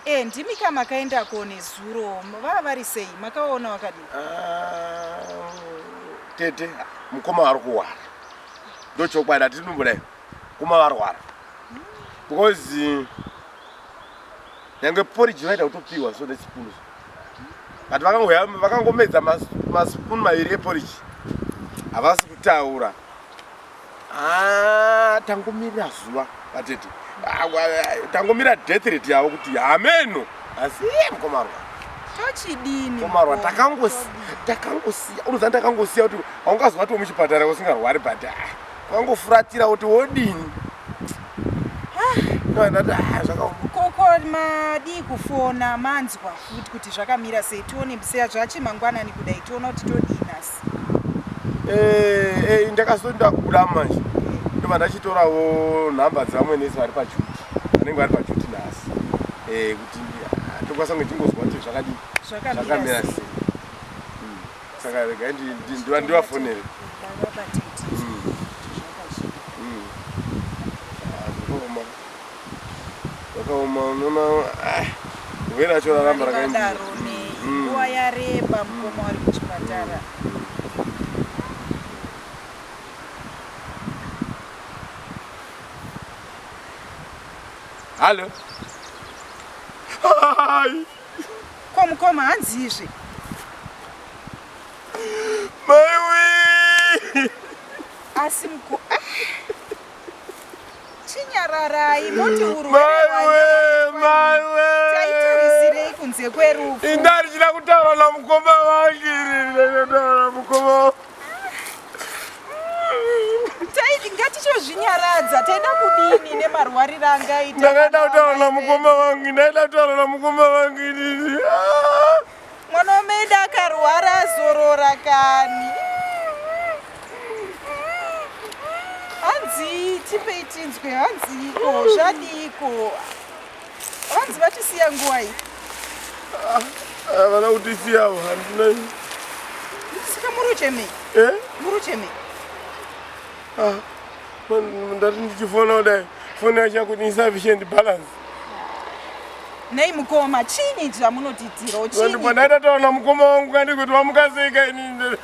Ndimi kama makaenda kuone zuro. Vava vari sei? Makaona wakadini? Tete, Mukoma varwa. Ndochokwadi atinombodayo. Mukoma varwa. Because nyange porridge vaida kutopiwa so nespoon. But vakangomedza maspoon maviri eporridge. Havasi kutaura. Tangomirira zuva vatete. Tangomira death rate yavo kuti hameno. Asi Mukoma varwa. Tochidini? Mukoma varwa takangosiya. Unoziva ndakangosiya kuti haungazova kuti muchipatara usingarwari but wangofuratira kuti wodini. Koko madi kufona manzwa futi kuti zvakamira sei tione seya zvachimangwanani kudai tiona kuti todinasi. Ndakasonda kubuda manje. Ndobva ndachitorawo nhamba dzamwe nesi vari pachuti. Vanenge vari pachuti nhasi. Kuti tokwanisa kunge tingozwa kuti zvakadini. Zvakamira sei. Saka rega ndivafonere. Vakaoma unoona kuvera choraramba rakaenda. Nguva yareba Mukoma vari kuchipatara. Halo. Ko Mukoma hanzizve. Maiwe. Asi chinyararai moti maiwe. Taitarisirei kunze kwerufu. Indari chida kutaura naMukoma wangu. Mukoma. Ngatichozvinyaradza taida kudini nemarwariro angaita. Ndakaenda kutaura naMukoma wangu. Mwana wameda akarwara azorora kani. Hanzi tipei tinzwe hanziko zvadiko. Hanzi vachisiya nguwai. Vana kutisiyawo handina. Sika muruchemei? Muruchemei? Ndati ndichifona kudai foni yacho kuti insufficient balance. Nei Mukoma chini zvamunotitira chini? Ndipo ndaita taura naMukoma wangu kandi kuti wamukaseka inini.